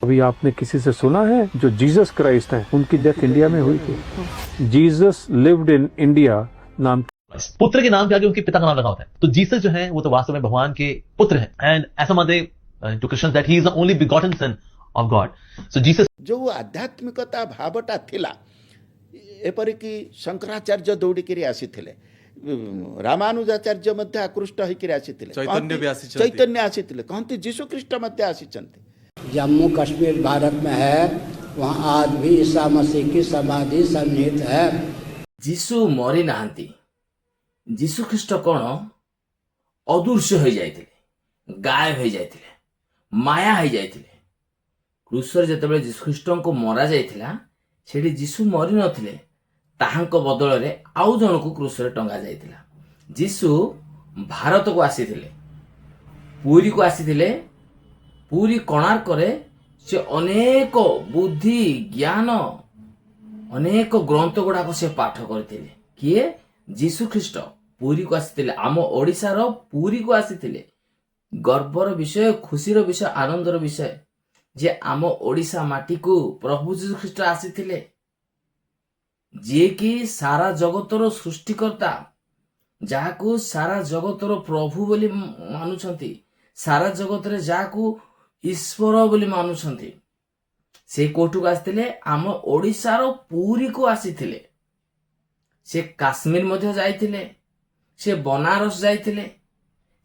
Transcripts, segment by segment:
अभी आपने किसी से सुना है जो जीसस क्राइस्ट हैं उनकी डेथ इंडिया में हुई थी। जीसस लिव्ड इन इंडिया नाम पुत्र के नाम के आगे उनके पिता का नाम लगा होता है। तो जीसस जो है वो तो वास्तव में भगवान के पुत्र हैं। एंड ऐसा मानते to Christians that he is the only begotten son of God. So Jesus जो आध्यात्मिकता भावटा थिला एपरिकी शंकराचार्य दौड़िकी आसीथिले, रामानुजाचार्य मध्य आकृष्ट होकर आसीथिले, चैतन्य आसीथिले, कहते जीशु ख्रीष्ट मध्य आसीचंती। जम्मू कश्मीर भारत में है, वहाँ आज भी ईसा मसीह की समाधि सन्निहित है। जीशु मरी नाहांती। जीशु ख्रीष्ट कौन अदृश्य हो जाइथिले, गायब हो जाइथिले, माया हो जाइथिले। क्रूसर जेतेबेले जीशु ख्रीष्ट को मरा जाइथिला सेठी जीशु मरी नथिले, ताहांको बदଳରେ आउ जणको क्रूसरे टंगा जाइथिला। जीशु भारत को आसीथिले, पुरी को आसीथिले। पुरी कोणार्करे से अनेक बुद्धि ज्ञान अनेक ग्रंथ गुड़ाक से पाठ करथिले। किए? जीशु ख्रीष्ट पुरी को आसीथिले, आम ओडिशार पुरी को आसीथिले। गर्वर विषय, खुशीर विषय, आनंदर विषय जे आम ओडिशा माटी को प्रभु जीशु ख्रीष्ट आसीथिले, जे कि सारा जगतर सृष्टिकर्ता, जाहाकू सारा जगतर प्रभु बोली मानुछंती, सारा जगत रे जाहाकू ईश्वर बोली मानुछंती, से कोठू को आसीथिले, आम ओडिशार पुरी को आसीथिले। से काश्मीर मध्य जाइथिले, से बनारस जाइथिले,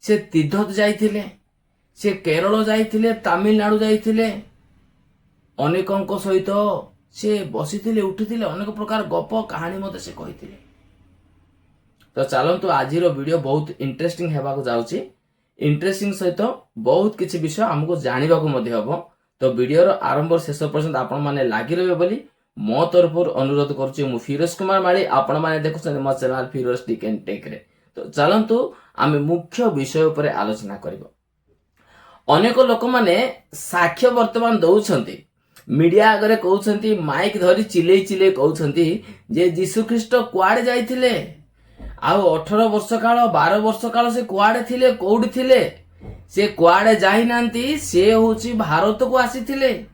से तीर्थ जाइथिले, से केरल जाइथिले, तमिलनाडु जाइथिले। अनेकों सहित से बसिथिले, उठिथिले, अनेक प्रकार गप कहानी मते से कहिथिले। तो चलतु आज वीडियो बहुत इंटरेस्टिंग हेबाक जाउची। इंटरेस्टिंग सहित बहुत किसी विषय हमको जानवा हम। तो वीडियोर आरंभ शेष पर्यंत आपण माने लागी रहे बोली मो तरफ अनुरोध करुच्ची। मु फिरोज कुमार माली, आपण माने देखुछन मो channel Firoz tick and take रे। तो चलतु आमे मुख्य विषय उपर आलोचना करबो। अनेक लोक माने साक्ष्य वर्तमान दउछंती, मीडिया आगरे कहउछंती, माइक धरी चिले चिले कहउछंती जे जीशु ख्रीष्ट कुआडे जाइथिले, आउ 18 वर्ष काल 12 वर्ष काल से कुआडे थिले, कोउडी थिले। से कुआडे जाई नांती, से होची भारत को आसीथिले,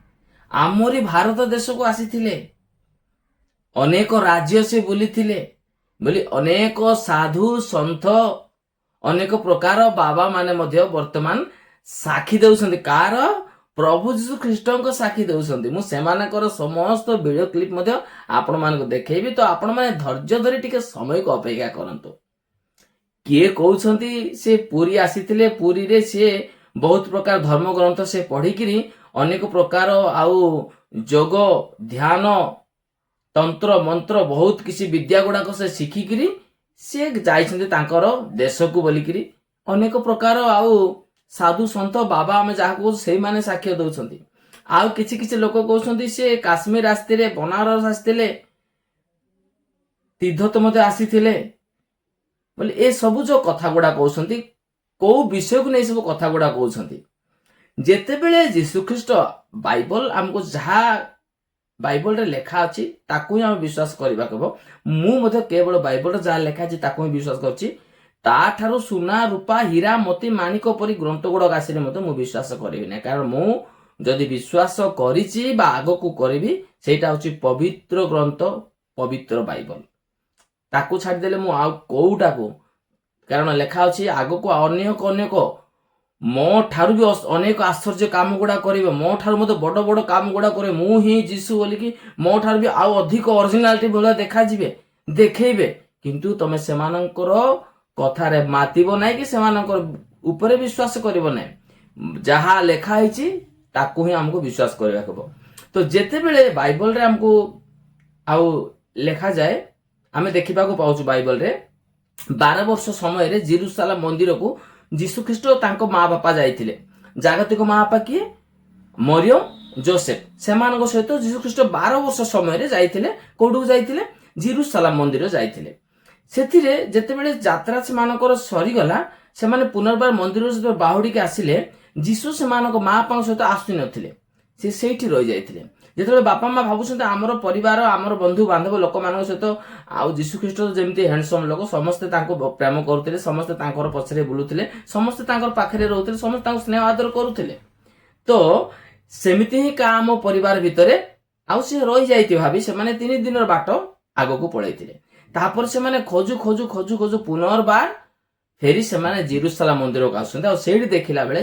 आमोरी भारत देश को आसीथिले। अनेक राज्य से बुलीथिले बोली अनेक साधु संत अनेक प्रकार बाबा माने मध्य वर्तमान साक्षी देउछंती। कार? प्रभु जीशु ख्रीष्टଙ୍କ साक्षी देउछंती। मु सेमानकर समस्त वीडियो क्लिप मध्य आपण मानको देखैबी, तो आपण माने धैर्य धरि टिके समय को अपेक्षा करंतु। किए कहउछंती से पुरी आसीथिले, पुरी रे से बहुत प्रकार धर्म ग्रंथ से पढ़िकिरी अनेक प्रकार आउ जोग ध्यान तंत्र मंत्र बहुत किसी विद्या गुड़ाक से शिखिकिरी से जाइछंती तांकर देश को बोलिकिरी। अनेक प्रकार आउ साधु संत बाबा आमे जहा को सेई माने साक्ष्य दउछंती। आउ किछि किछि लोक कहउछंती से काश्मीर आस्तिले, बनारस आस्तिले, तीर्थ मते आसीथिले बोले। ए सब जो कथा गुड़ा कहउछंती, को विषय को नै सब कथा गुड़ा कहउछंती। जेतेबेले जीशु ख्रीष्ट बाइबल हमको जहा बाइबल रे लेखा अछि ताकू ही हम विश्वास करबा कबो। मु मते केवल बाइबल रे जहा लेखा अछि ताकू ही विश्वास करछि। ता ठारो सुना रूपा हीरा मोती माणिक परी ग्रंथ गुड़ाक आसिले मते मु विश्वास करिबि नै। कारण मु जदि विश्वास करिछि बा आगो को करबी सेटा होछि पवित्र ग्रंथ, पवित्र बाइबल। ताकू छाडी देले मु आ कोउटा को, कारण लेखा अछि आगो को अनेक अनेक मो ठारू भी अनेक आश्चर्य काम गुड़ा करिवे, मो ठारू मते बड़ बड़ काम गुड़ा करे। मु ही जीसु बोली कि मो ठारू भी आउ अधिक ओरिजिनालिटी भला देखा जिवे, देखैबे। किंतु तमे सेमानंकर कथा रे मातिबो नै कि सेमानंकर ऊपर विश्वास करिवो नै। जहा लेखा हिची ताकू ही हमको विश्वास करबा कबो। तो जेते बेले बाइबल रे हमको आउ लेखा जाए, आमे देखिबा को पाउछु बाइबल रे 12 वर्ष समय रे जेरूशलेम मंदिर को जीशु ख्रीष्ट तांको माँ बापा जाइथिले। जागतिक माँ बापा किए? मरियम, जोसेफ। सेमानक सहित जीशु ख्रीष्ट 12 वर्ष समय रे जाइथिले। कोडू जाइथिले? जेरूशलेम मंदिर जाइथिले। सेथिरे जेतेबेले यात्रा सेमानकर सरी गला, सेमाने पुनर्बार मंदिर से बाहुडी के आसिले, जीशु सेमानक माँ बापा सहित आसु नथिले, से सेठी रहि जाइथिले। जेतेबेले बापा माँ भाबुछन्ते हमर परिवार, हमर बंधु बांधव लोक मानक सहित आउ जीशु ख्रीष्ट जेमती हैंडसम लोक समस्त तांको प्रेम करुथिले, समस्त तांकर पछरे बुलुथिले, समस्त तांकर पाखरे रहउथिले, समस्त तांको स्नेह आदर करुथिले। तो ସେମିତି ହିଁ ଆମ ପରିବାର ଭିତରେ ଆଉ ସେ ରହିଯାଇଥିବେ ଭାବି ସେମାନେ 3 ଦିନର ବାଟ ଆଗକୁ ପଳେଇଥିଲେ। ତାପରେ ସେମାନେ ଖୋଜୁ ଖୋଜୁ ଖୋଜୁ ଖୋଜୁ ପୁନର୍ବାର ଫେରି ସେମାନେ ଜେରୁସାଲେମ ମନ୍ଦିରକୁ ଆସୁଛନ୍ତି। ଆଉ ସେଇଠି ଦେଖିଲା ବେଳେ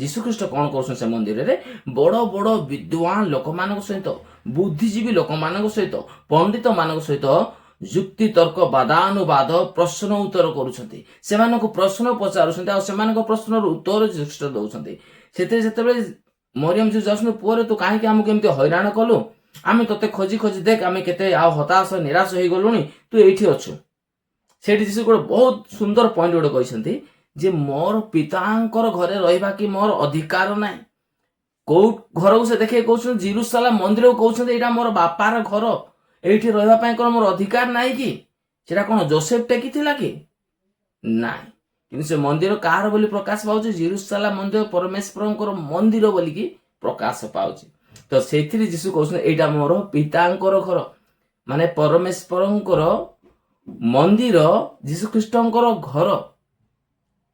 ଯୀଶୁଖ୍ରୀଷ୍ଟ କଣ କରୁଛନ୍ତି, ସେ ମନ୍ଦିରରେ ବଡ ବଡ ବିଦ୍ୱାନ ଲୋକମାନଙ୍କ ସହିତ, ବୁଦ୍ଧିଜୀବୀ ଲୋକମାନଙ୍କ ସହିତ, ପଣ୍ଡିତ ମାନଙ୍କ ସହିତ ଯୁକ୍ତି ତର୍କ ବାଦାନୁବାଦ ପ୍ରଶ୍ନ ଉତ୍ତର କରୁଛନ୍ତି। ସେମାନଙ୍କୁ ପ୍ରଶ୍ନ ପଚାରୁଛନ୍ତି ଆଉ ସେମାନଙ୍କ ପ୍ରଶ୍ନର ଉତ୍ତର ଯୀଶୁଖ୍ରୀଷ୍ଟ ଦଉଛନ୍ତି। ସେଥିରେ ଯେତେବେଳେ ମରିୟମ ଯୀଶୁ ଯାଉଛନ୍ତି, ପୁଅରେ ତୁ କାହିଁକି ଆମକୁ ଏମିତି ହଇରାଣ କଲୁ, ଆମେ ତତେ ଖୋଜି ଖୋଜି ଦେଖ ଆମେ କେତେ ଆଉ ହତାଶ ନିରାଶ ହେଇଗଲୁଣି, ତୁ ଏଇଠି ଅଛୁ। ସେଇଠି ଯୀଶୁ ଗୋଟେ ବହୁତ ସୁନ୍ଦର ପଏଣ୍ଟ ଗୋଟେ କହିଛନ୍ତି ଯେ ମୋର ପିତାଙ୍କର ଘରେ ରହିବା କି ମୋର ଅଧିକାର ନାହିଁ। କୋଉ ଘରକୁ ସେ ଦେଖେଇ କହୁଛନ୍ତି, ଜେରୁସାଲେମ ମନ୍ଦିରକୁ କହୁଛନ୍ତି ଏଇଟା ମୋର ବାପାର ଘର, ଏଇଠି ରହିବା ପାଇଁ କଣ ମୋର ଅଧିକାର ନାହିଁ କି? ସେଟା କଣ ଯୋସେଫ ଟେକିଥିଲା କି? ନାଇଁ। କିନ୍ତୁ ସେ ମନ୍ଦିର କାହାର ବୋଲି ପ୍ରକାଶ ପାଉଛି, ଜେରୁସାଲେମ ମନ୍ଦିର ପରମେଶ୍ୱରଙ୍କର ମନ୍ଦିର ବୋଲିକି ପ୍ରକାଶ ପାଉଛି। ତ ସେଇଥିରେ ଯୀଶୁ କହୁଛନ୍ତି ଏଇଟା ମୋର ପିତାଙ୍କର ଘର, ମାନେ ପରମେଶ୍ୱରଙ୍କର ମନ୍ଦିର ଯୀଶୁଖ୍ରୀଷ୍ଟଙ୍କର ଘର।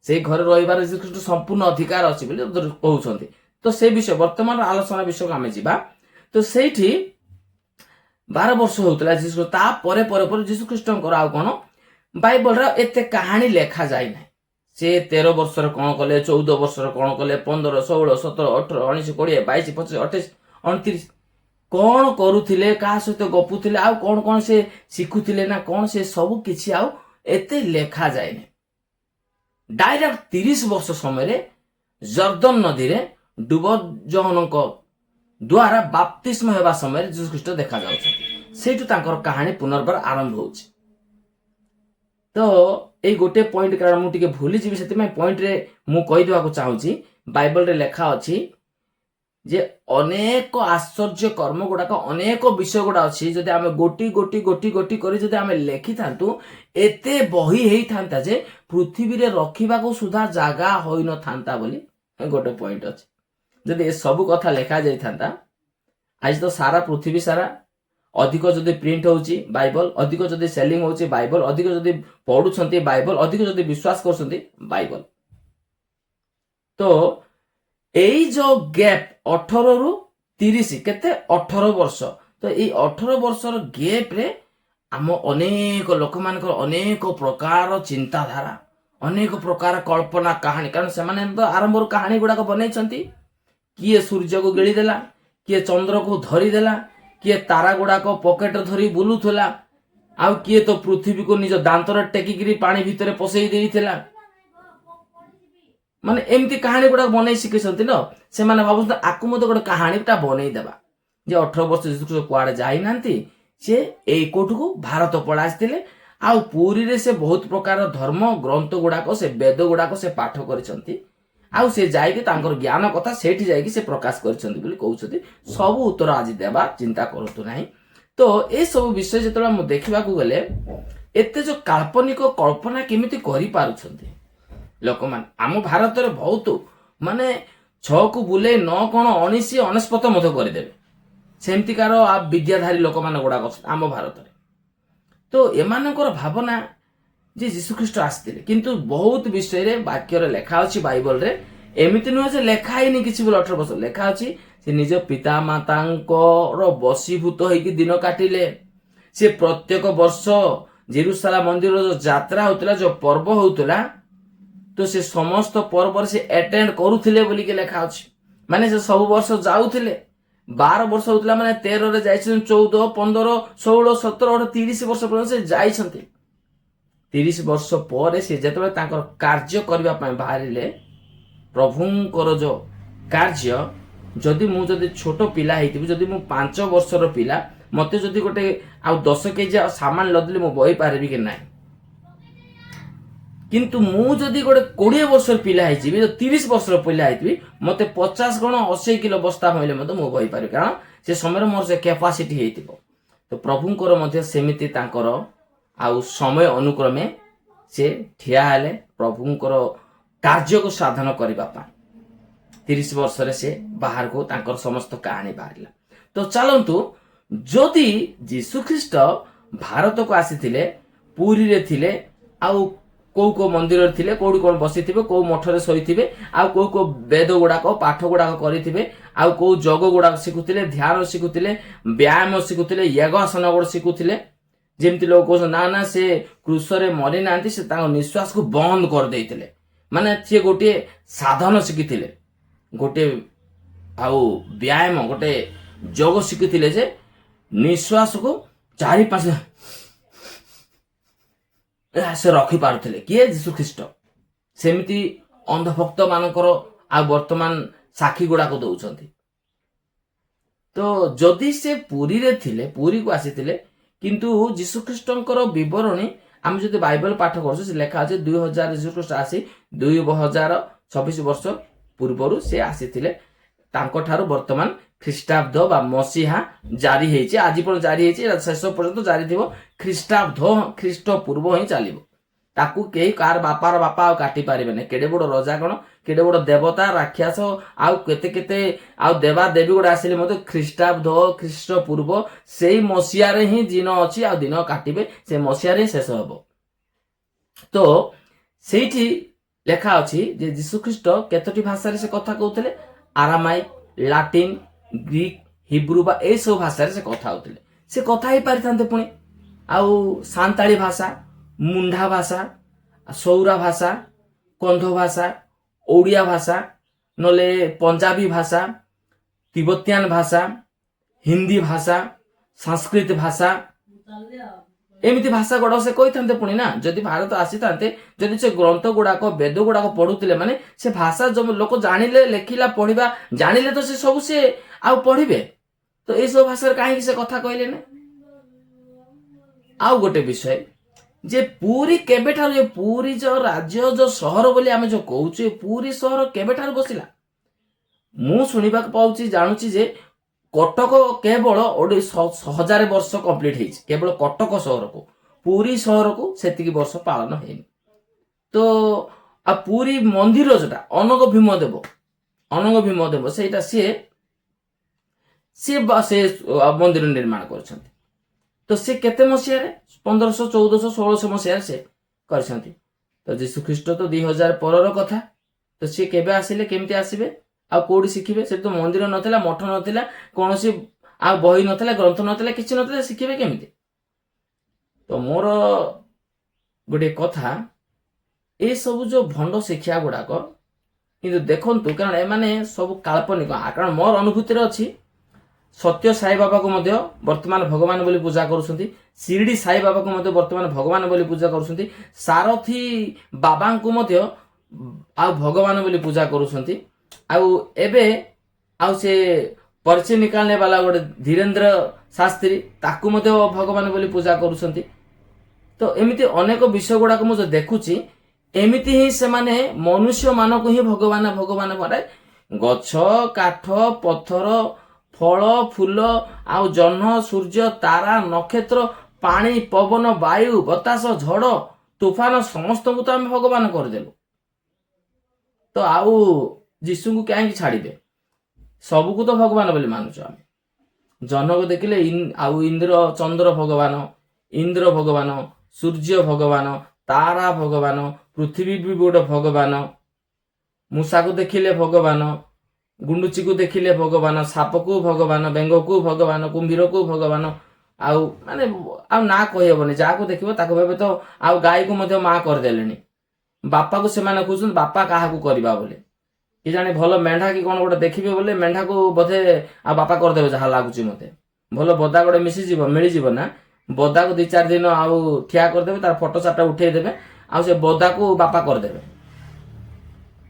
ସେଇ ଘରେ ରହିବାର ଯୀଶୁଖ୍ରୀଷ୍ଟ ସମ୍ପୂର୍ଣ୍ଣ ଅଧିକାର ଅଛି ବୋଲି କହୁଛନ୍ତି। ତ ସେ ବିଷୟ ବର୍ତ୍ତମାନ ଆଲୋଚନା ବିଷୟକୁ ଆମେ ଯିବା। ତ ସେଇଠି 12 ବର୍ଷ ହଉଥିଲା ଯୀଶୁ, ତାପରେ ପରେ ପରେ ଯୀଶୁଖ୍ରୀଷ୍ଟଙ୍କର ଆଉ କଣ ବାଇବଲର ଏତେ କାହାଣୀ ଲେଖା ଯାଇନାହିଁ। ସେ 13 ବର୍ଷର କଣ କଲେ, 14 ବର୍ଷର କଣ କଲେ, 15, 16, 17, 18, 19, 20, 22, 25, 28, 29 କଣ କରୁଥିଲେ, କାହା ସହିତ ଗପୁଥିଲେ, ଆଉ କଣ କଣ ସେ ଶିଖୁଥିଲେ ନା କଣ, ସେ ସବୁ କିଛି ଆଉ ଏତେ ଲେଖା ଯାଇନି। ଡାଇରେକ୍ଟ 30 ବର୍ଷ ସମୟରେ ଜର୍ଦ୍ଦନ ନଦୀରେ ଡୁବ ଜହନଙ୍କ ଦ୍ୱାରା ବାପ୍ତିସ୍ମ ହେବା ସମୟରେ ଯୀଶୁଖ୍ରୀଷ୍ଟ ଦେଖାଯାଉଛନ୍ତି। ସେଇଠୁ ତାଙ୍କର କାହାଣୀ ପୁନର୍ବାର ଆରମ୍ଭ ହଉଛି। ତ ଏଇ ଗୋଟେ ପଏଣ୍ଟ, କାରଣ ମୁଁ ଟିକେ ଭୁଲିଯିବି ସେଥିପାଇଁ ପଏଣ୍ଟରେ ମୁଁ କହିଦେବାକୁ ଚାହୁଁଛି। ବାଇବଲରେ ଲେଖା ଅଛି ଯେ ଅନେକ ଆଶ୍ଚର୍ଯ୍ୟ କର୍ମ ଗୁଡାକ, ଅନେକ ବିଷୟ ଗୁଡା ଅଛି, ଯଦି ଆମେ ଗୋଟି ଗୋଟି ଗୋଟି ଗୋଟି କରି ଯଦି ଆମେ ଲେଖିଥାନ୍ତୁ ଏତେ ବହି ହେଇଥାନ୍ତା ଯେ ପୃଥିବୀରେ ରଖିବାକୁ ସୁଦ୍ଧା ଜାଗା ହୋଇନଥାନ୍ତା ବୋଲି ଗୋଟେ ପଏଣ୍ଟ ଅଛି। ଯଦି ଏ ସବୁ କଥା ଲେଖା ଯାଇଥାନ୍ତା, ଆଜି ତ ସାରା ପୃଥିବୀ ସାରା ଅଧିକ ଯଦି ପ୍ରିଣ୍ଟ ହଉଛି ବାଇବଲ, ଅଧିକ ଯଦି ସେଲିଂ ହଉଛି ବାଇବଲ, ଅଧିକ ଯଦି ପଢୁଛନ୍ତି ବାଇବଲ, ଅଧିକ ଯଦି ବିଶ୍ୱାସ କରୁଛନ୍ତି ବାଇବଲ। ତ ଏଇ ଯୋଉ ଗ୍ୟାପ 18 ରୁ 30 କେତେ 18 ବର୍ଷ, ତ ଏଇ 18 ବର୍ଷର ଗ୍ୟାପ ରେ ଆମ ଅନେକ ଲୋକମାନଙ୍କର ଅନେକ ପ୍ରକାର ଚିନ୍ତାଧାରା, ଅନେକ ପ୍ରକାର କଳ୍ପନା କାହାଣୀ, କାରଣ ସେମାନେ ତ ଆରମ୍ଭରୁ କାହାଣୀ ଗୁଡାକ ବନେଇଛନ୍ତି। କିଏ ସୂର୍ଯ୍ୟକୁ ଗିଳିଦେଲା, କିଏ ଚନ୍ଦ୍ରକୁ ଧରିଦେଲା, କିଏ ତାରା ଗୁଡାକ ପକେଟରେ ଧରି ବୁଲୁଥିଲା, ଆଉ କିଏ ତ ପୃଥିବୀକୁ ନିଜ ଦାନ୍ତରେ ଟେକିକିରି ପାଣି ଭିତରେ ପଶେଇ ଦେଇଥିଲା। ମାନେ ଏମିତି କାହାଣୀ ଗୁଡାକ ବନେଇ ଶିଖିଛନ୍ତି ନା, ସେମାନେ ଭାବୁଛନ୍ତି ଆକୁ ମଧ୍ୟ ଗୋଟେ କାହାଣୀଟା ବନେଇଦେବା ଯେ 18 ବର୍ଷ ଯୀଶୁଖ୍ରୀଷ୍ଟ କୁଆଡେ ଯାଇନାହାନ୍ତି, ସେ ଏଇ କୋଠକୁ ଭାରତ ପଳେଇ ଆସିଥିଲେ। ଆଉ ପୁରୀରେ ସେ ବହୁତ ପ୍ରକାର ଧର୍ମ ଗ୍ରନ୍ଥ ଗୁଡାକ, ସେ ବେଦ ଗୁଡାକ ସେ ପାଠ କରିଛନ୍ତି। ଆଉ ସେ ଯାଇକି ତାଙ୍କର ଜ୍ଞାନ କଥା ସେଇଠି ଯାଇକି ସେ ପ୍ରକାଶ କରିଛନ୍ତି ବୋଲି କହୁଛନ୍ତି। ସବୁ ଉତ୍ତର ଆଜି ଦେବା, ଚିନ୍ତା କରନ୍ତୁ ନାହିଁ। ତ ଏସବୁ ବିଷୟ ଯେତେବେଳେ ମୁଁ ଦେଖିବାକୁ ଗଲେ, ଏତେ ଯୋଉ କାଳ୍ପନିକ କଳ୍ପନା କେମିତି କରିପାରୁଛନ୍ତି ଲୋକମାନେ। ଆମ ଭାରତରେ ବହୁତ ମାନେ 6କୁ ବୁଲେଇ 9 କଣ 19 ଅନେଶପତ ମଧ୍ୟ କରିଦେବେ, ସେମିତିକାର ବିଦ୍ୟାଧାରୀ ଲୋକମାନେ ଗୁଡାକ ଆମ ଭାରତରେ। ତ ଏମାନଙ୍କର ଭାବନା ଯେ ଯୀଶୁଖ୍ରୀଷ୍ଟ ଆସିଥିଲେ, କିନ୍ତୁ ବହୁତ ବିଷୟରେ ବାକ୍ୟରେ ଲେଖା ଅଛି ବାଇବଲରେ। ଏମିତି ନୁହେଁ ଯେ ଲେଖା ହେଇନି କିଛି ବୋଲି 18 ବର୍ଷ ଲେଖା ଅଛି। ସେ ନିଜ ପିତା ମାତାଙ୍କର ବଶୀଭୂତ ହେଇକି ଦିନ କାଟିଲେ। ସେ ପ୍ରତ୍ୟେକ ବର୍ଷ ଜେରୁସାଲେମ ମନ୍ଦିରର ଯୋଉ ଯାତ୍ରା ହଉଥିଲା, ଯୋଉ ପର୍ବ ହଉଥିଲା, ତ ସେ ସମସ୍ତ ପର୍ବରେ ସେ ଆଟେଣ୍ଡ କରୁଥିଲେ ବୋଲିକି ଲେଖା ଅଛି। ମାନେ ସେ ସବୁ ବର୍ଷ ଯାଉଥିଲେ। 12 ବର୍ଷ ହଉଥିଲା ମାନେ 13ରେ ଯାଇଛନ୍ତି, 14, 15, 16, 17, 30 ବର୍ଷ ପର୍ଯ୍ୟନ୍ତ ସେ ଯାଇଛନ୍ତି। 30 ବର୍ଷ ପରେ ସେ ଯେତେବେଳେ ତାଙ୍କର କାର୍ଯ୍ୟ କରିବା ପାଇଁ ବାହାରିଲେ, ପ୍ରଭୁଙ୍କର ଯୋଉ କାର୍ଯ୍ୟ, ଯଦି ଛୋଟ ପିଲା ହେଇଥିବି, ଯଦି ମୁଁ 5 ବର୍ଷର ପିଲା, ମତେ ଯଦି ଗୋଟେ ଆଉ 10 କେଜି ଆଉ ସାମାନ ଲଦିଲେ ମୁଁ ବହି ପାରିବି କି ନାହିଁ। କିନ୍ତୁ ମୁଁ ଯଦି ଗୋଟେ 20 ବର୍ଷର ପିଲା ହେଇଯିବି, 30 ବର୍ଷର ପିଲା ହେଇଥିବି, ମତେ 50 ଗଣ 80 କିଲୋ ବସ୍ତା ହଇଲେ ମଧ୍ୟ ମୁଁ ବହି ପାରିବି, କାରଣ ସେ ସମୟରେ ମୋର ସେ କ୍ୟାପାସିଟି ହେଇଥିବ। ତ ପ୍ରଭୁଙ୍କର ମଧ୍ୟ ସେମିତି ତାଙ୍କର ଆଉ ସମୟ ଅନୁକ୍ରମେ ସେ ଠିଆ ହେଲେ ପ୍ରଭୁଙ୍କର କାର୍ଯ୍ୟକୁ ସାଧନ କରିବା ପାଇଁ। 30 ବର୍ଷରେ ସେ ବାହାରକୁ ତାଙ୍କର ସମସ୍ତ କାହାଣୀ ବାହାରିଲା। ତ ଚାଲନ୍ତୁ, ଯଦି ଯୀଶୁଖ୍ରୀଷ୍ଟ ଭାରତକୁ ଆସିଥିଲେ, ପୁରୀରେ ଥିଲେ, ଆଉ କୋଉ କୋଉ ମନ୍ଦିରରେ ଥିଲେ, କୋଉଠି କଣ ବସିଥିବେ, କୋଉ ମଠରେ ଶୋଇଥିବେ, ଆଉ କୋଉ କୋଉ ବେଦ ଗୁଡାକ ପାଠ ଗୁଡାକ କରିଥିବେ, ଆଉ କୋଉ ଯୋଗ ଗୁଡାକ ଶିଖୁଥିଲେ, ଧ୍ୟାନ ଶିଖୁଥିଲେ, ବ୍ୟାୟାମ ଶିଖୁଥିଲେ, ୟୋଗାସନ ଗୁଡା ଶିଖୁଥିଲେ। ଯେମିତି ଲୋକ କହୁଛନ୍ତି ନା ନା ସେ କୃଷରେ ମରି ନାହାନ୍ତି, ସେ ତାଙ୍କ ନିଶ୍ୱାସକୁ ବନ୍ଦ କରିଦେଇଥିଲେ। ମାନେ ସିଏ ଗୋଟିଏ ସାଧନ ଶିଖିଥିଲେ, ଗୋଟିଏ ଆଉ ବ୍ୟାୟାମ, ଗୋଟେ ଯୋଗ ଶିଖିଥିଲେ ଯେ ନିଶ୍ୱାସକୁ 4-5 ସେ ରଖିପାରୁଥିଲେ। କିଏ? ଯୀଶୁ ଖ୍ରୀଷ୍ଟ। ସେମିତି ଅନ୍ଧଭକ୍ତ ମାନଙ୍କର ଆଉ ବର୍ତ୍ତମାନ ସାକ୍ଷୀ ଗୁଡାକ ଦଉଛନ୍ତି। ତ ଯଦି ସେ ପୁରୀରେ ଥିଲେ, ପୁରୀକୁ ଆସିଥିଲେ, କିନ୍ତୁ ଯୀଶୁଖ୍ରୀଷ୍ଟଙ୍କର ବିବରଣୀ ଆମେ ଯଦି ବାଇବଲ ପାଠ କରୁଛୁ, ସେ ଲେଖା ଅଛି 2000 ଯୀଶୁଖ୍ରୀଷ୍ଟ ଆସି 2026 ବର୍ଷ ପୂର୍ବରୁ ସେ ଆସିଥିଲେ। ତାଙ୍କଠାରୁ ବର୍ତ୍ତମାନ ଖ୍ରୀଷ୍ଟାବ୍ଦ ବା ମସିହା ଜାରି ହେଇଛି, ଆଜି ପର୍ଯ୍ୟନ୍ତ ଜାରି ହେଇଛି, ଶେଷ ପର୍ଯ୍ୟନ୍ତ ଜାରି ଥିବ। ଖ୍ରୀଷ୍ଟାବ୍ଦ ଖ୍ରୀଷ୍ଟ ପୂର୍ବ ହିଁ ଚାଲିବ। ତାକୁ କେହି କାହାର ବାପାର ବାପା ଆଉ କାଟି ପାରିବେନି। କେଡେ ବଡ ରଜା କଣ, କେଡେ ବଡ ଦେବତା ରାକ୍ଷସ ଆଉ କେତେ କେତେ ଆଉ ଦେବା ଦେବୀ ଗୁଡା ଆସିଲେ ମଧ୍ୟ ଖ୍ରୀଷ୍ଟାବ୍ଦ ଖ୍ରୀଷ୍ଟ ପୂର୍ବ ସେଇ ମସିହାରେ ହିଁ ଦିନ ଅଛି, ଆଉ ଦିନ କାଟିବେ, ସେ ମସିହାରେ ହିଁ ଶେଷ ହବ। ତ ସେଇଠି ଲେଖା ଅଛି ଯେ ଯୀଶୁଖ୍ରୀଷ୍ଟ କେତୋଟି ଭାଷାରେ ସେ କଥା କହୁଥିଲେ? ଆରାମାଇକ, ଲାଟିନ, ଗ୍ରୀକ, ହିବ୍ରୁ ବା ଏଇସବୁ ଭାଷାରେ ସେ କଥା ହଉଥିଲେ। ସେ କଥା ହେଇପାରିଥାନ୍ତେ ପୁଣି ଆଉ ସାନ୍ତାଳୀ ଭାଷା, ମୁଣ୍ଡା ଭାଷା, ସୌରା ଭାଷା, କନ୍ଧ ଭାଷା, ଓଡ଼ିଆ ଭାଷା, ନହେଲେ ପଞ୍ଜାବୀ ଭାଷା, ତିବ୍ବତିଆନ ଭାଷା, ହିନ୍ଦୀ ଭାଷା, ସଂସ୍କୃତ ଭାଷା, ଏମିତି ଭାଷା ଗୁଡାକ ସେ କହିଥାନ୍ତେ ପୁଣି ନା। ଯଦି ଭାରତ ଆସିଥାନ୍ତେ, ଯଦି ସେ ଗ୍ରନ୍ଥ ଗୁଡାକ ବେଦ ଗୁଡାକ ପଢୁଥିଲେ, ମାନେ ସେ ଭାଷା ଲୋକ ଜାଣିଲେ, ଲେଖିଲା ପଢିବା ଜାଣିଲେ ତ ସେ ସବୁ ସେ ଆଉ ପଢିବେ। ତ ଏଇସବୁ ଭାଷାରେ କାହିଁକି ସେ କଥା କହିଲେ ନା? ଆଉ ଗୋଟେ ବିଷୟ ଯେ ପୁରୀ କେବେଠାରୁ, ପୁରୀ ଯୋଉ ରାଜ୍ୟ ଯୋଉ ସହର ବୋଲି ଆମେ ଯୋଉ କହୁଛୁ, ପୁରୀ ସହର କେବେଠାରୁ ବସିଲା? ମୁଁ ଶୁଣିବାକୁ ପାଉଛି, ଜାଣୁଛି ଯେ କଟକ କେବଳ 1000 ବର୍ଷ କମ୍ପ୍ଲିଟ ହେଇଛି, କେବଳ କଟକ ସହରକୁ। ପୁରୀ ସହରକୁ ସେତିକି ବର୍ଷ ପାଳନ ହେଇନି। ତ ଆଉ ପୁରୀ ମନ୍ଦିର ଯୋଉଟା ଅନଙ୍ଗ ଭୀମ ଦେବ ସେଇଟା ସିଏ ମନ୍ଦିର ନିର୍ମାଣ କରିଛନ୍ତି। ତ ସେ କେତେ ମସିହାରେ? 1500, 1400, 1600 ମସିହାରେ ସେ କରିଛନ୍ତି। ତ ଯୀଶୁଖ୍ରୀଷ୍ଟ ତ 2000 ପରର କଥା। ତ ସିଏ କେବେ ଆସିଲେ, କେମିତି ଆସିବେ, ଆଉ କୋଉଠି ଶିଖିବେ? ସେଠି ତ ମନ୍ଦିର ନଥିଲା, ମଠ ନଥିଲା, କୌଣସି ଆଉ ବହି ନଥିଲା, ଗ୍ରନ୍ଥ ନଥିଲା, କିଛି ନଥିଲା, ଶିଖିବେ କେମିତି? ତ ମୋର ଗୋଟେ କଥା, ଏସବୁ ଯୋଉ ଭଣ୍ଡ ଶିକ୍ଷା ଗୁଡାକ କିନ୍ତୁ ଦେଖନ୍ତୁ, କାରଣ ଏମାନେ ସବୁ କାଳ୍ପନିକ। କାରଣ ମୋର ଅନୁଭୂତିରେ ଅଛି, ସତ୍ୟ ସାଇ ବାବାକୁ ମଧ୍ୟ ବର୍ତ୍ତମାନ ଭଗବାନ ବୋଲି ପୂଜା କରୁଛନ୍ତି, ଶିରିଡି ସାଇ ବାବାକୁ ମଧ୍ୟ ବର୍ତ୍ତମାନ ଭଗବାନ ବୋଲି ପୂଜା କରୁଛନ୍ତି, ସାରଥୀ ବାବାଙ୍କୁ ମଧ୍ୟ ଆଉ ଭଗବାନ ବୋଲି ପୂଜା କରୁଛନ୍ତି। ଆଉ ଏବେ ଆଉ ସେ ପରିଚୟ ନିକାଲନେ ବାଲା ଗୋଟେ ଧୀରେନ୍ଦ୍ର ଶାସ୍ତ୍ରୀ, ତାକୁ ମଧ୍ୟ ଭଗବାନ ବୋଲି ପୂଜା କରୁଛନ୍ତି। ତ ଏମିତି ଅନେକ ବିଷୟ ଗୁଡାକ ମୁଁ ଦେଖୁଛି, ଏମିତି ହିଁ ସେମାନେ ମନୁଷ୍ୟ ମାନଙ୍କୁ ହିଁ ଭଗବାନ ମାନେ ଗଛ, କାଠ, ପଥର, ଫଳ, ଫୁଲ, ଆଉ ଜହ୍ନ, ସୂର୍ଯ୍ୟ, ତାରା, ନକ୍ଷତ୍ର, ପାଣି, ପବନ, ବାୟୁ, ବତାସ, ଝଡ଼, ତୁଫାନ ସମସ୍ତଙ୍କୁ ତ ଆମେ ଭଗବାନ କରିଦେଲୁ। ତ ଆଉ ଯୀଶୁଙ୍କୁ କାହିଁକି ଛାଡ଼ିବେ? ସବୁକୁ ତ ଭଗବାନ ବୋଲି ମାନୁଛୁ ଆମେ। ଜହ୍ନକୁ ଦେଖିଲେ ଆଉ ଇନ୍ଦ୍ର ଚନ୍ଦ୍ର ଭଗବାନ, ଇନ୍ଦ୍ର ଭଗବାନ, ସୂର୍ଯ୍ୟ ଭଗବାନ, ତାରା ଭଗବାନ, ପୃଥିବୀ ବି ଗୋଟେ ଭଗବାନ, ମୂଷାକୁ ଦେଖିଲେ ଭଗବାନ, ଗୁଣ୍ଡୁଚିକୁ ଦେଖିଲେ ଭଗବାନ, ସାପକୁ ଭଗବାନ, ବେଙ୍ଗକୁ ଭଗବାନ, କୁମ୍ଭୀରକୁ ଭଗବାନ, ଆଉ ମାନେ ଆଉ ନା କହିହବନି। ଯାହାକୁ ଦେଖିବ ତାକୁ ଭାବେ ତ ଆଉ ଗାଈକୁ ମଧ୍ୟ ମା କରିଦେଲେଣି। ବାପାକୁ ସେମାନେ କହୁଛନ୍ତି ବାପା କାହାକୁ କରିବା ବୋଲି। କି ଜାଣି ଭଲ ମେଣ୍ଢା କି କଣ ଗୋଟେ ଦେଖିବେ ବୋଲେ ମେଣ୍ଢାକୁ ବୋଧେ ଆଉ ବାପା କରିଦେବେ, ଯାହା ଲାଗୁଛି ମତେ। ଭଲ ବଦା ଗୋଟେ ମିଳିଯିବ ନା, ବଦାକୁ 2-4 ଦିନ ଆଉ ଠିଆ କରିଦେବେ, ତାର ଫଟୋ 4ଟା ଉଠେଇଦେବେ, ଆଉ ସେ ବଦାକୁ ବାପା କରିଦେବେ।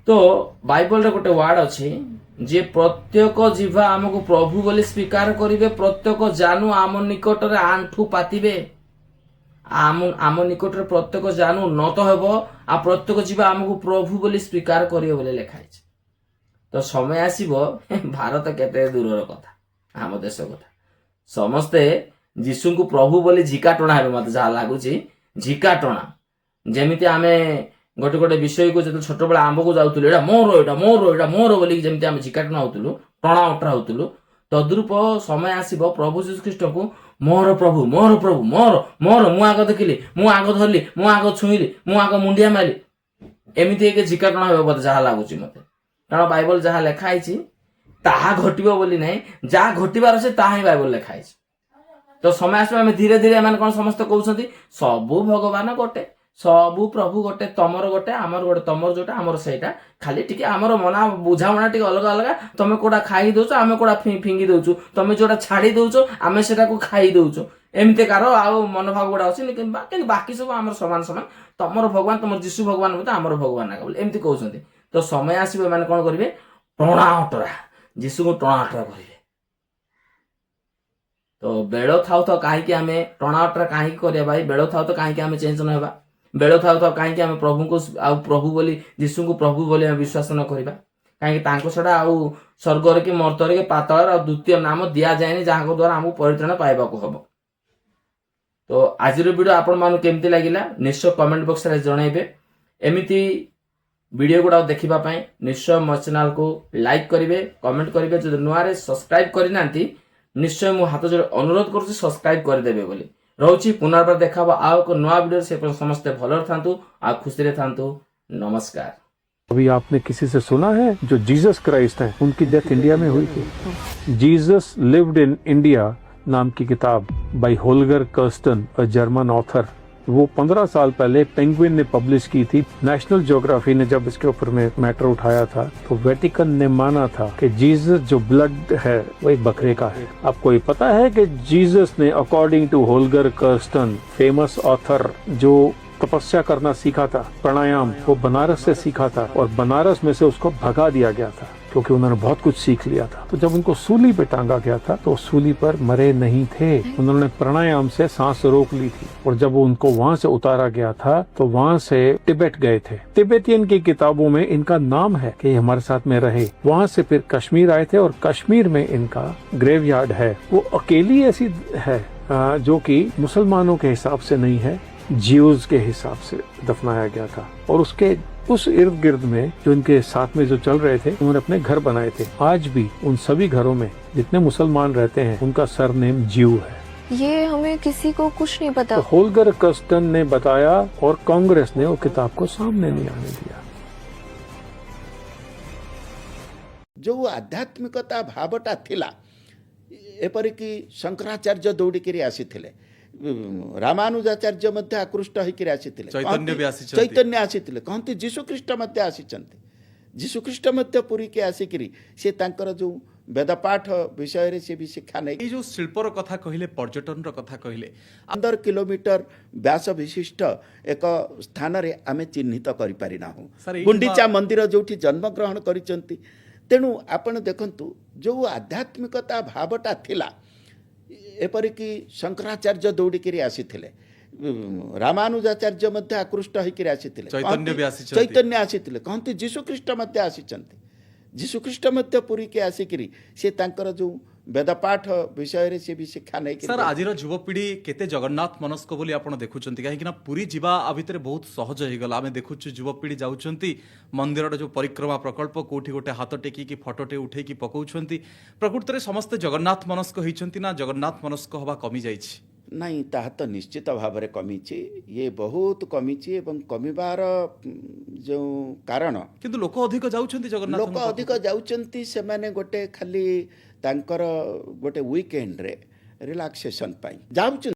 ତ ବାଇବଲରେ ଗୋଟେ ୱାର୍ଡ ଅଛି ଯେ ପ୍ରତ୍ୟେକ ଜିଭା ଆମକୁ ପ୍ରଭୁ ବୋଲି ସ୍ୱୀକାର କରିବେ, ପ୍ରତ୍ୟେକ ଜାନୁ ଆମ ନିକଟରେ ଆଣ୍ଠୁ ପାତିବେ। ଆମ ନିକଟରେ ପ୍ରତ୍ୟେକ ଜାନୁ নত ହେବ, ଆଉ ପ୍ରତ୍ୟେକ ଜିଭା ଆମକୁ ପ୍ରଭୁ ବୋଲି ସ୍ୱୀକାର କରିବେ ବୋଲି ଲେଖା ହେଇଛି। ତ ସମୟ ଆସିବ, ଭାରତ କେତେ ଦୂରର କଥା, ଆମ ଦେଶ କଥା, ସମସ୍ତେ ଯୀଶୁଙ୍କୁ ପ୍ରଭୁ ବୋଲି ଝିକା ଟଣା ହେବେ। ମତେ ଯାହା ଲାଗୁଛି ଝିକା ଟଣା। ଯେମିତି ଆମେ ଗୋଟେ ବିଷୟକୁ ଯେତେବେଳେ ଛୋଟବେଳେ ଆମ୍ବକୁ ଯାଉଥିଲୁ, ଏଇଟା ମୋର ବୋଲିକି ଯେମିତି ଆମେ ଝିକା ଟଣା ହଉଥିଲୁ, ଟଣା ଅଟରା ହଉଥିଲୁ, तद्रूप समय आसीब प्रभु जीशु ख्रीष्ट को मोर प्रभु मोर प्रभु मोर मोर मु आग देखिली मु आग धरली मु आग छुईली मु आग मुंडिया मारी एमती एक झिकाटଣା ହେବ बोधे जहाँ लगुच मत कारण बाइबल जहाँ लिखाई ताहा घटिबो बोली नहीं जहाँ घटिबार से ताहा ही बाइबल लिखाई तो समय आस धीरे धीरे एम कौन समस्त कहते सबू भगवान गोटे सबू प्रभु गोटे तमर गोटे आमर गोटे तमर जोटा आमर सेटा खाली टिके आमर मना बुझामणा टिके अलग अलग तमे कोडा खाई दउछ आमे कोडा फिंगी दउछु तमे जोटा छाड़ी दउछ आमे सेटा को खाई दउछु एमते कार आ मनोभाव गुड़ा अछि लेकिन बाकी सब आमर समान समान तमर भगवान तमर जीशु भगवान मते आमर भगवान बोले एमती कहउछन्ती तो समय आसीबे माने कोन करिवे टणाटरा जीशु को टणाटरा करिवे तो बेड़ थाउ तो कहीं आम टणाटरा कहीं करिया भाई बेड़ थाउ तो कहीं आम चेंज न होबा बेड़ थाउ तो कहीं आम प्रभु को आ प्रभु बोली जीशु को प्रभु बोली विश्वास न करबा कहीं तांको छडा आ स्वर्ग के मर्तर के पाताल आ द्वितीय नाम दिया जाएनी जहाँ द्वारा हमको परित्राण पाइबा को हबो तो आज वीडियो आपण मान केमती लागिला निश्चय कमेंट बॉक्स रे जणाइबे एमिति वीडियो गुड़ा देखिबा पई निश्चय मो चैनल को लाइक करिवे कमेंट करिवे जो नुआ रे सब्सक्राइब करि नांती निश्चय मु हाथ जोड़ अनुरोध करूँ सब्सक्राइब करदेवे बोली रोची पुनर्बार देखा आ नुआ वीडियो से समस्ते भल था आ खुशी था नमस्कार। अभी आपने किसी से सुना है जो जीसस क्राइस्ट हैं उनकी डेथ इंडिया में हुई थी। जीसस लिव्ड इन इंडिया नाम की किताब by Holger Kersten a German author वो 15 साल पहले पेंगुइन ने पब्लिश की थी। नेशनल ज्योग्राफी ने जब इसके ऊपर में मैटर उठाया था तो वेटिकन ने माना था कि जीसस जो ब्लड है वो एक बकरे का है। आपको ये पता है कि जीसस ने according to Holger Kersten famous author जो तपस्या करना सीखा था प्राणायाम वो बनारस से सीखा था और बनारस में से उसको भगा दिया गया था क्योंकि उन्होंने बहुत कुछ सीख लिया था। तो जब उनको सूली पे टांगा गया था तो सूली पर मरे नहीं थे, उन्होंने प्राणायाम से सांस रोक ली थी और जब उनको वहां से उतारा गया था तो वहां से तिब्बत गए थे। तिब्बतियन की किताबों में इनका नाम है कि हमारे साथ में रहे। वहां से फिर कश्मीर आए थे और कश्मीर में इनका ग्रेवयार्ड है। वो अकेली ऐसी है जो कि मुसलमानों के हिसाब से नहीं है, ज्यूज के हिसाब से दफनाया गया था और उसके उस इर्द गिर्द में जो इनके साथ में जो चल रहे थे उन्होंने अपने घर बनाए थे। आज भी उन सभी घरों में जितने मुसलमान रहते हैं उनका सरनेम ज्यू है। ये हमें किसी को कुछ नहीं पता। तो होल्गर कर्स्टन ने बताया और कांग्रेस ने वो किताब को सामने नहीं आने दिया। जो आध्यात्मिकता भावटा थिला एपरिकी शंकराचार्य दौड़िकी आसीथिले रामानुजाचार्य मध्य आकृष्ट होकर आसीथिले चैतन्य आसीथिले कहते जीशुख्रीष्ट मध्य आसीचंती जीशुख्रीष्ट मध्य पुरी के आसिकरी से तांकर जो वेदपाठ विषय रे से भी शिक्षा नहीं जो शिल्पर कथा कहले पर्यटन कथा कहले 15 किलोमीटर व्यास विशिष्ट एक स्थान रे आमे चिन्हित करि पारिना हो गुंडीचा मंदिर जोठी जन्म ग्रहण करिसंती। तेणु आपण देखंतु जो आध्यात्मिकता भावटा थिला एपरिकी शंकराचार्य दौड़िकी आसीथिले रामानुजाचार्य मध्य आकृष्ट होकर आसीथिले चैतन्य आसीथिले कहते जीशुख्रीष्ट मध्य आसीचंती जीशुख्रीष्ट मध्य पुरी के आसिकरी से तांकर जो वेदपाठ विषय रे से भी शिक्षा नहीं। सर आज युवपीढ़ी केते जगन्नाथ मनस्क बोली आपण देखुचंती कहीं ना पुरी जीवा आ भितर बहुत सहज हो गला। आमे देखुछु युवपीढ़ी जाउचंती मंदिर जो परिक्रमा प्रकल्प कोठी गोटे हाथ टेकी की फोटोटे उठे की पकाउछंती प्रकृत रे समस्त जगन्नाथ मनस्क होइचंती ना जगन्नाथ मनस्क हवा कमी जाइछि नहीं ताहा तो निश्चित भाव में कमीची ये बहुत कमीची एवं कमिबार जो कारण किंतु लोक अधिक जाउछंती जगन्नाथ लोक अधिक जाउछंती से माने गोटे खाली तांकर गोटे वीकेंड रे रिलैक्सेशन पाई जाउछ